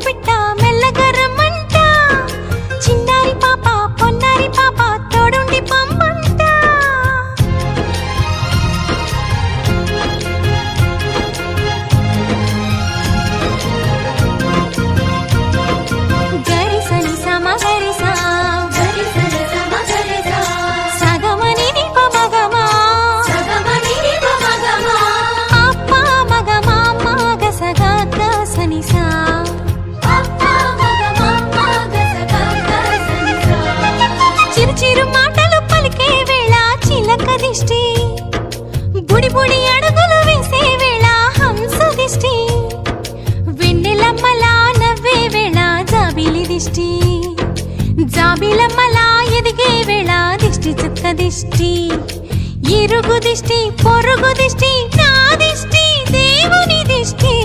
పిట్ట మెల్లగరమంట చిన్నారి పాప పొన్నారి పాప తోడుండి పంపంట గరి సని సమ గరి సా గరి సని సమ గరి సా సగమని ని పమగమా సగమని ని పమగమా అప్ప మగమా మగ సగ గ సని సా అప్ప మగమా మగ సగ గ సని సా చిరు చిరు మాటలు పలికే వేళ చిలక దిష్టి బుడి బుడి అడుగులు వేసే వేళ హంస దిష్టి వెన్నెలమ్మలా నవ్వే వేళ జాబిలి దిష్టి జాబిలమ్మలా ఎదిగే వేళ దిష్టి చుక్క దిష్టి ఇరుగు దిష్టి పొరుగు దిష్టి నా దిష్టి దేవుని దిష్టి